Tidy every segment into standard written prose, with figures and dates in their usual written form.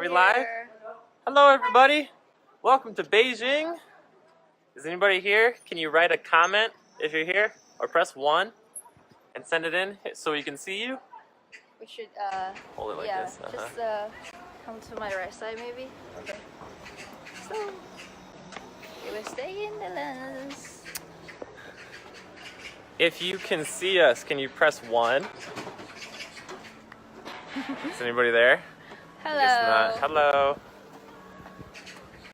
we live? Hello, everybody. Welcome to Beijing. Is anybody here? Can you write a comment if you're here? Or press 1 and send it in so we can see you? We should, hold it like yeah, this. just come to my right side maybe. Okay. So, we will stay in the lens. If you can see us, can you press 1? Is anybody there? Hello. I guess not. Hello.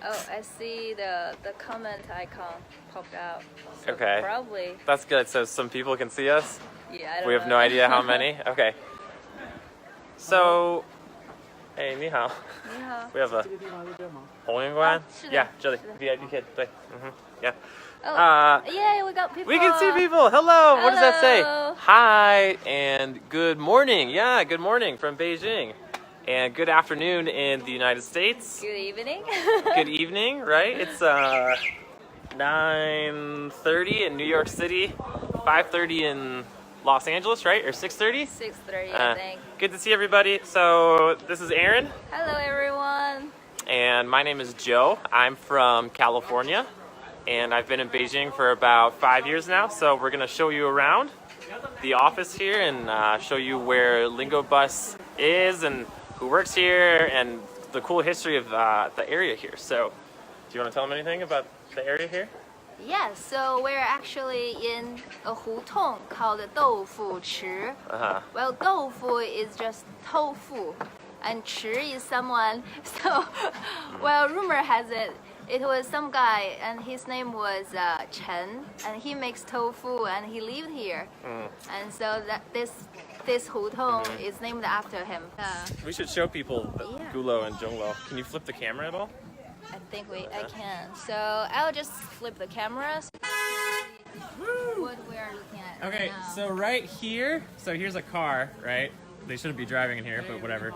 Oh, I see the comment icon popped out. So Okay. Probably. That's good. So some people can see us? Yeah, I don't know. We have no idea how many? Okay. So, hey, 你好. 你好. We have a 红云馆? Yeah, 这里 VIP kid. 对. Yeah. Oh, yay, we got people. We can see people. Hello. What does that say? Hello. Hi and good morning. Yeah, good morning from Beijing. And good afternoon in the United States. Good evening. Good evening, right? It's 9:30 in New York City, 5:30 in Los Angeles, right? Or 6:30? 6:30, I think. Good to see everybody. So this is Erin. Hello, everyone. And my name is Joe. I'm from California. And I've been in Beijing for about 5 years now. So we're going to show you around the office here and show you where Lingo Bus is and who works here and the cool history of the area here. So do you want to tell them anything about the area here? Yeah, so we're actually in a hutong called Doufu Chi. Well, Doufu is just tofu, and Chi is someone. So, well, rumor has it, it was some guy, and his name was Chen, and he makes tofu, and he lived here, and so that this hutong is named after him. We should show people Gulo and Zhonglo. Can you flip the camera at all? I think I can. So I'll just flip the cameras. What we are looking at. Okay, right now. so right here, so here's a car, right? They shouldn't be driving in here, but whatever.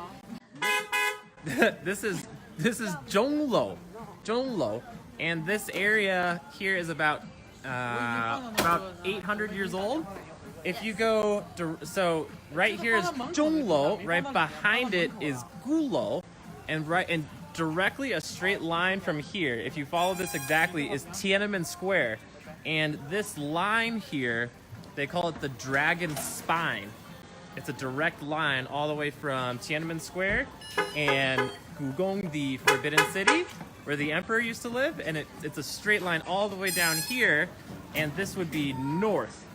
This is Zhonglo, and this area here is about 800 years old. If you go so right here is Zhonglo, right behind it is Gulo, and directly a straight line from here, if you follow this exactly, is Tiananmen Square. And this line here, they call it the Dragon Spine. It's a direct line all the way from Tiananmen Square and Gugong, the Forbidden City, where the emperor used to live. And it's a straight line all the way down here, and this would be north.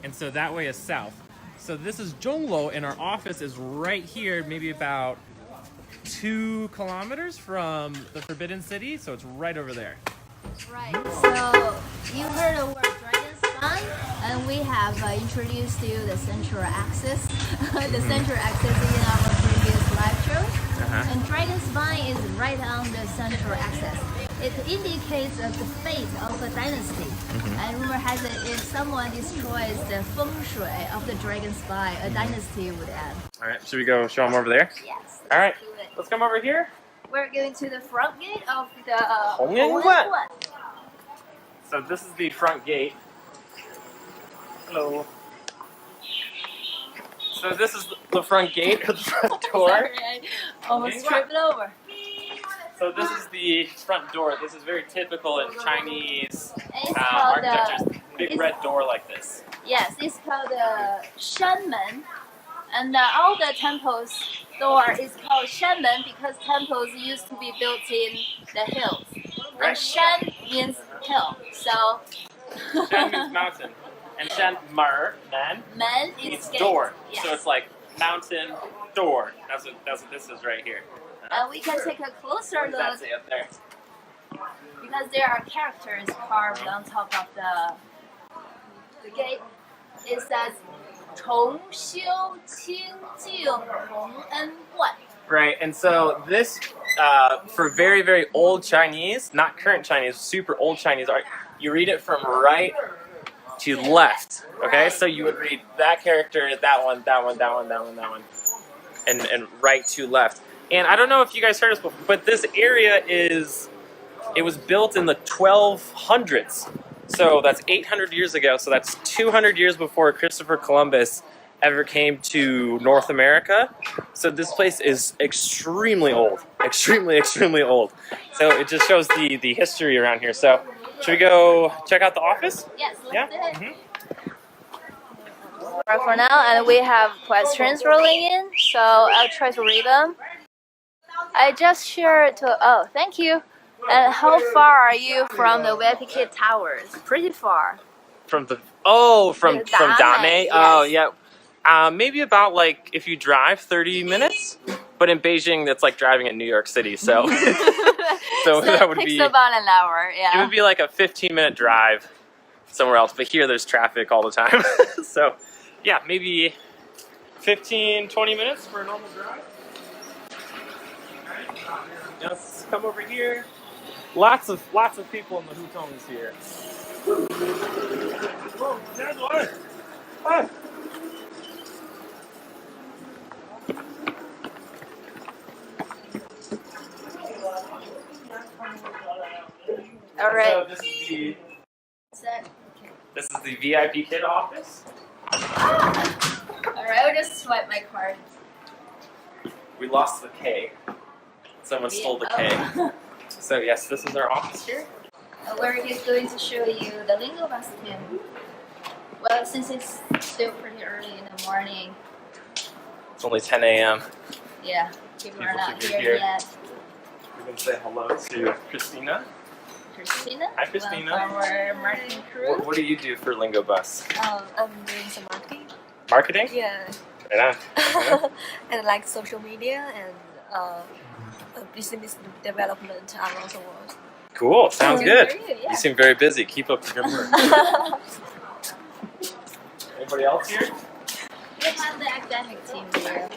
And so that way is south. So this is Zhonglo, and our office is right here, maybe about 2 kilometers from the Forbidden City, so it's right over there. Right. So you heard the word Dragon Spine, and we have introduced to you the central axis. The central axis is in our previous live show, and Dragon Spine is right on the central axis. It indicates the fate of a dynasty, and rumor has it if someone destroys the feng shui of the Dragon Spine, a dynasty would end. All right, should we go show them over there? Yes. All right, let's come over here. We're going to the front gate of the Hongyuan. So this is the front gate. Hello. So this is the front gate of the front door. Sorry, I almost tripped over. So this is the front door. This is very typical in Chinese It's called architecture. Big red door like this. Yes, it's called the Shanmen, and all the temples door is called Shanmen because temples used to be built in the hills. And Shan means hill, so Shan means mountain, and Shan men is gate. door. Yes. So it's like mountain door. That's what this is right here. We can take a closer What does that look say up there? because there are characters carved on top of the gate. It says 重修清净洪恩观. Right, and so this, for very, very old Chinese, not current Chinese, super old Chinese art, you read it from right to left, okay? Right. So you would read that character, that one, and right to left. And I don't know if you guys heard this before, but this area it was built in the 1200s. So that's 800 years ago, so that's 200 years before Christopher Columbus ever came to North America. So this place is extremely old, extremely old. So it just shows the history around here. So should we go check out the office? Yes, let's Yeah. do it. Right for now, and we have questions rolling in, so I'll try to read them. I just shared to. Oh, thank you. And how far are you from the VIP Kid Towers? Pretty far. From from Dame. Yes. Oh yeah. Maybe about like if you drive 30 minutes, but in Beijing that's like driving in New York City. So so that would it takes be about an hour. Yeah. it would be like a 15-minute drive somewhere else. But here there's traffic all the time. So yeah, maybe 15-20 minutes for a normal drive. Alright, let's come over here. Lots of people in the hutongs here. Whoa, there's one. Ah. All right. So this is the VIP Kid office. All right. I'll just swipe my card. We lost the K. Someone stole the K. So yes, this is our office here. Where he's going to show you the Lingo Bus team. Well, since it's still pretty early in the morning. It's only 10 a.m. Yeah, people are not should be here here. yet. We can say hello to Christina. Christina? Hi, Christina. From our marketing crew. What do you do for Lingo Bus? I'm doing some marketing. Marketing? Yeah. Right on. And like social media and business development around the world. Cool. Sounds good. Yeah. You seem very busy. Keep up the good work. Anybody else here? We have the academic team here.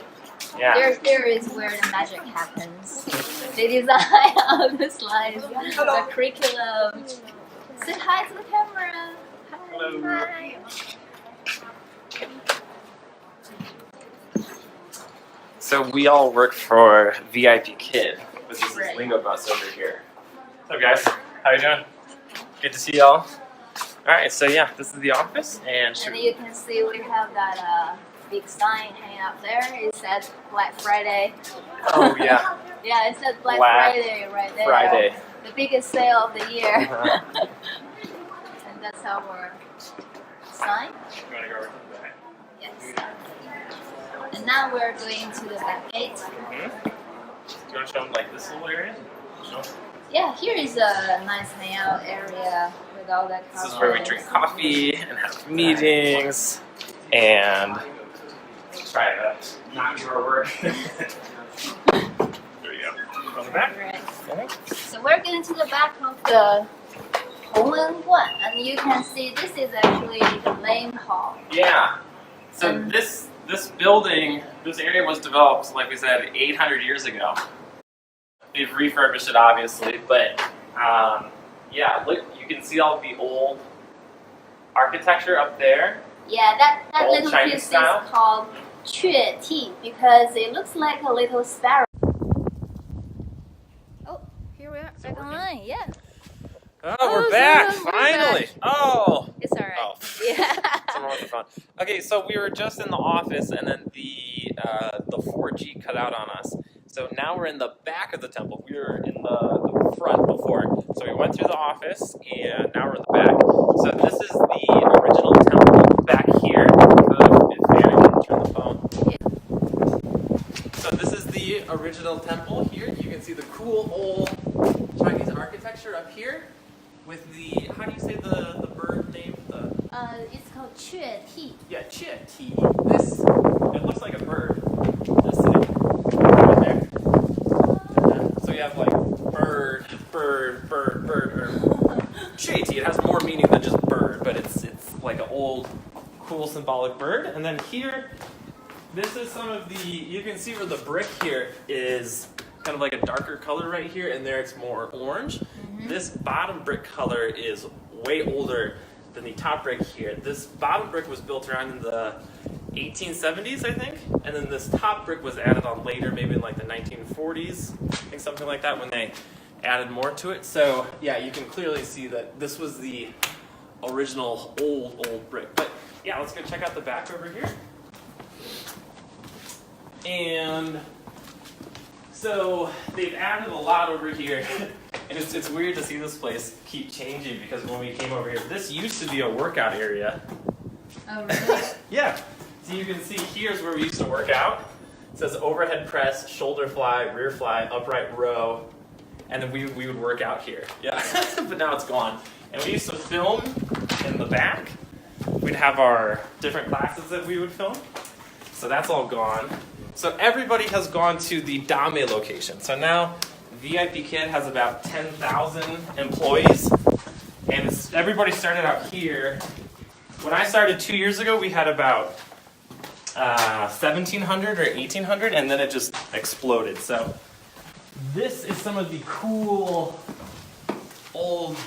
Yeah. There is where the magic happens. They design all the slides, the curriculum. Say hi to the camera. Hi. Hello. Hi. So we all work for VIP Kid, but this is Right. Lingo Bus over here. What's up, guys? How you doing? Good to see y'all. All right, so yeah, this is the office, and And you can see we have that big sign hanging up there. It says Black Friday. oh yeah, Yeah, it says Black Black Friday right there. Friday. The biggest sale of the year. Uh-huh. And that's our sign. You wanna go over to the back? Yes. And now we're going to the back gate. Mm-hmm. Do you want to show them like this little area? Show 'em. Yeah, here is a nice hangout area with all that This is where we drink coffee and have meetings and try to not do our work. There you go. On the back. Right. Okay. So we're going to the back of the Hongwen, and you can see this is actually the main hall. Yeah. So And- this building, this area was developed, like we said, 800 years ago. They've refurbished it, obviously, but yeah, look, you can see all the old architecture up there. Yeah, that Old little Chinese piece style? is called Chue Ti because it looks like a little sparrow. Oh, here we are, back online. Yeah, Oh, we're back, we're finally. back. Oh. it's alright. Oh. Yeah. Something wrong with the phone. Okay, so we were just in the office, and then the 4G cut out on us. So now we're in the back of the temple. We were in the front before. So we went through the office, and now we're in the back. So this is the original temple back here. If Erin can turn the phone. So this is the original temple here. You can see the cool old Chinese architecture up here with the, how do you say the bird name? It's called Chue Ti. Yeah, Chie Ti. This, it looks like a bird. This thing. Right there. So you have like bird, or Chie Ti. It has more meaning than just bird, but it's like an old, cool, symbolic bird. And then here, this is some of the, you can see where the brick here is kind of like a darker color right here, and there it's more orange. Mm-hmm. This bottom brick color is way older than the top brick here. This bottom brick was built around in the 1870s, I think, and then this top brick was added on later, maybe in like the 1940s, I think something like that, when they added more to it. So yeah, you can clearly see that this was the original old brick. But yeah, let's go check out the back over here. And so they've added a lot over here. And it's weird to see this place keep changing because when we came over here, this used to be a workout area. Oh, really? Yeah. So you can see here's where we used to work out. It says overhead press, shoulder fly, rear fly, upright row. And then we would work out here. Yeah. But now it's gone. And we used to film in the back. We'd have our different classes that we would film. So that's all gone. So everybody has gone to the Dame location. So now VIP Kid has about 10,000 employees. And everybody started out here. When I started 2 years ago, we had about 1,700 or 1,800, and then it just exploded. So this is some of the cool old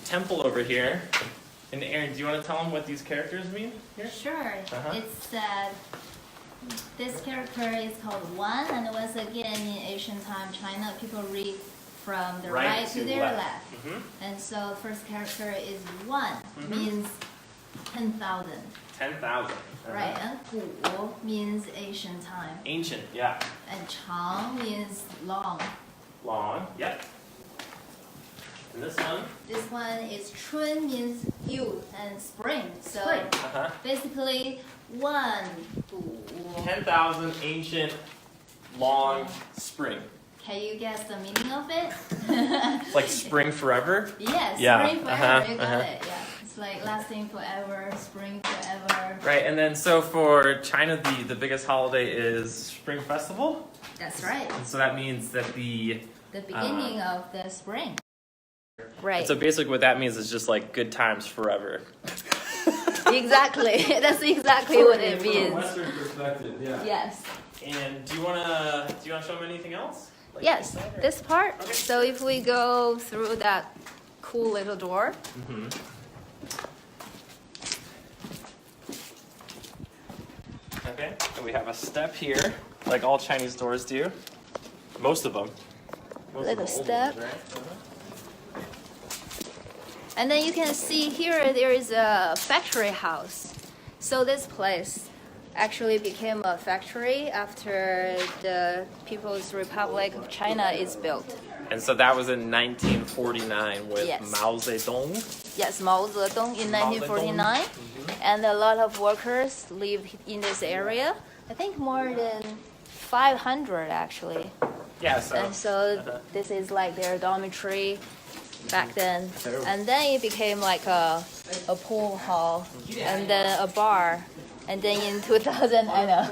temple over here. And Erin, do you want to tell them what these characters mean here? Sure. Uh-huh. It's this character is called one, and once again in ancient time China, people read from the right to their left. Mm-hmm. And so first character is one, means 10,000. 10,000. Right, and gu means ancient time. Ancient, yeah. And chang means long. Long, yep. And this one? This one is chun means youth and spring. So Spring. Uh-huh. basically one gu. 10,000 ancient, long, spring. Can you guess the meaning of it? It's like spring forever? Yes, Yeah. spring forever. Uh-huh, You got uh-huh. it. Yeah, it's like lasting forever, spring forever. Right, and then so for China, the biggest holiday is Spring Festival. That's right. And so that means that the beginning of the spring. Right. So basically what that means is just like good times forever. Exactly. That's exactly what it From a means. Western perspective, yeah. Yes. And do you wanna show them anything else? Like Yes, inside or- this part. Okay. So if we go through that cool little door. Mhm. Okay, and we have a step here, like all Chinese doors do. Most of them. Most of Little the old step. ones, right? And then you can see here there is a factory house. So this place actually became a factory after the People's Republic of China is built. And so that was in 1949 with Yes. Mao Zedong. Yes, Mao Zedong in 1949. And a lot of workers live in this area. I think more than 500 actually. Yeah, so. And so this is like their dormitory back then. And then it became like a pool hall and then a bar. And then in 2000, I know.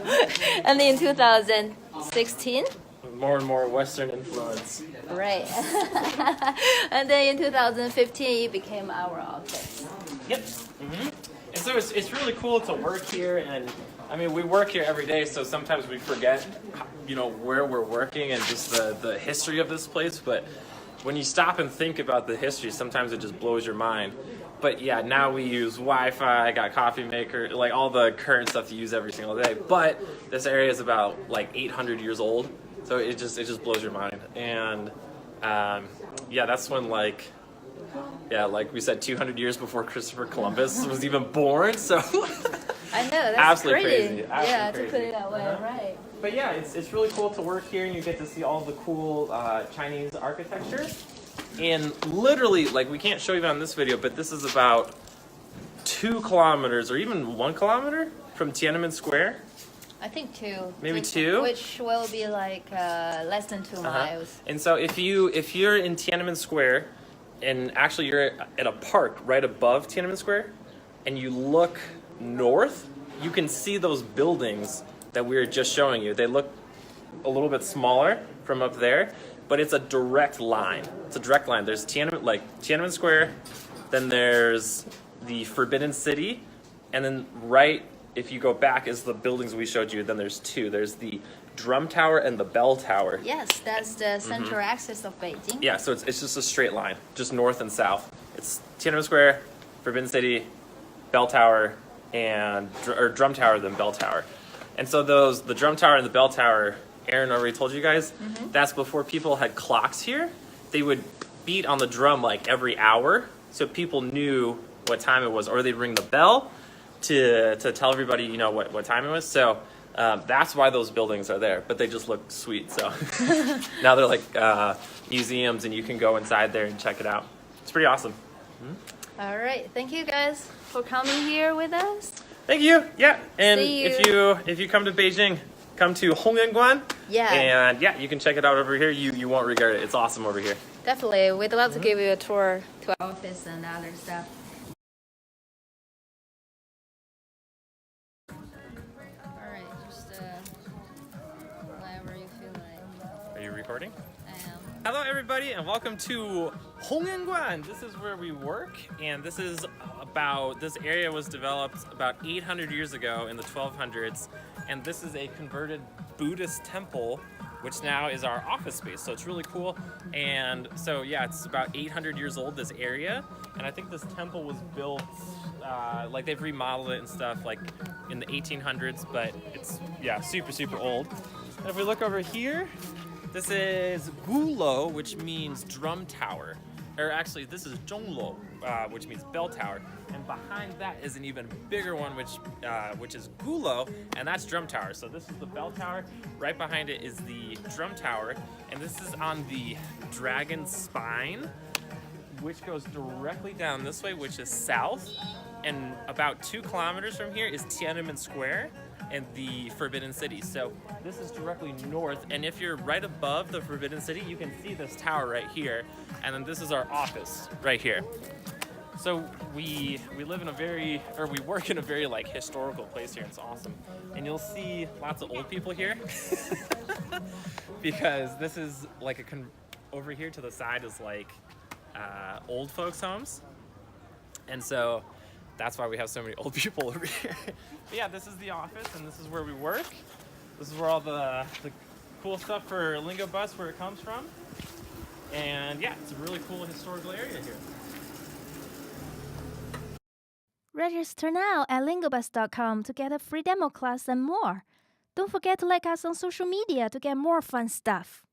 And in 2016, More and more Western influence. right. And then in 2015, it became our office. Yep. Hmm. And so it's really cool to work here, and I mean we work here every day, so sometimes we forget, where we're working and just the history of this place. But when you stop and think about the history, sometimes it just blows your mind. But yeah, now we use Wi-Fi, got coffee maker, like all the current stuff you use every single day. But this area is about like 800 years old, so it just blows your mind. And yeah, that's when like we said 200 years before Christopher Columbus was even born. So I know, that's Absolutely crazy. crazy. Yeah, Absolutely to put crazy. it that way, Uh-huh. right. But yeah, it's really cool to work here, and you get to see all the cool Chinese architecture. And literally, like we can't show you on this video, but this is about 2 kilometers or even 1 kilometer from Tiananmen Square. I think 2. Maybe 2? Which will be like less than 2 miles. And so if you're in Tiananmen Square, and actually you're at a park right above Tiananmen Square, and you look north, you can see those buildings that we were just showing you. They look a little bit smaller from up there, but it's a direct line. It's a direct line. There's Tiananmen Square, then there's the Forbidden City, and then right, if you go back, is the buildings we showed you. Then there's 2. There's the Drum Tower and the Bell Tower. Yes, that's the central axis of Beijing. Yeah, so it's just a straight line, just north and south. It's Tiananmen Square, Forbidden City, Bell Tower, or Drum Tower, then Bell Tower. And so the Drum Tower and the Bell Tower, Erin already told you guys, that's before people had clocks here. They would beat on the drum like every hour, so people knew what time it was, or they'd ring the bell to tell everybody, what time it was. So That's why those buildings are there, but they just look sweet. So now they're like museums, and you can go inside there and check it out. It's pretty awesome. All right, thank you guys for coming here with us. Thank you. Yeah, and See if you come to Beijing, come to Hongyuan. Yeah. And yeah, you can check it out over here. You won't regret it. It's awesome over here. Definitely, we'd love to give you a tour to our office and other stuff. All right, just whenever you feel like. Are you recording? I am. Hello everybody and welcome to Hongyuan. This is where we work, and this area was developed about 800 years ago in the 1200s, and this is a converted Buddhist temple which now is our office space. So it's really cool. And so yeah, it's about 800 years old, this area, and I think this temple was built like they've remodeled it and stuff like in the 1800s, but it's super old. And if we look over here, this is Gulo, which means drum tower. Or actually, this is Zhonglo, which means bell tower. And behind that is an even bigger one, which is Gulo, and that's drum tower. So this is the bell tower. Right behind it is the drum tower, and this is on the dragon spine, which goes directly down this way, which is south. And about 2 kilometers from here is Tiananmen Square and the Forbidden City. So this is directly north, and if you're right above the Forbidden City, you can see this tower right here, and then this is our office right here. So we work in a very like historical place here. It's awesome, and you'll see lots of old people here because this is like over here to the side is like old folks' homes, and so that's why we have so many old people over here. But yeah, this is the office, and this is where we work. This is where all the cool stuff for Lingo Bus, where it comes from. And yeah, it's a really cool historical area here. Register now at lingobus.com to get a free demo class and more. Don't forget to like us on social media to get more fun stuff.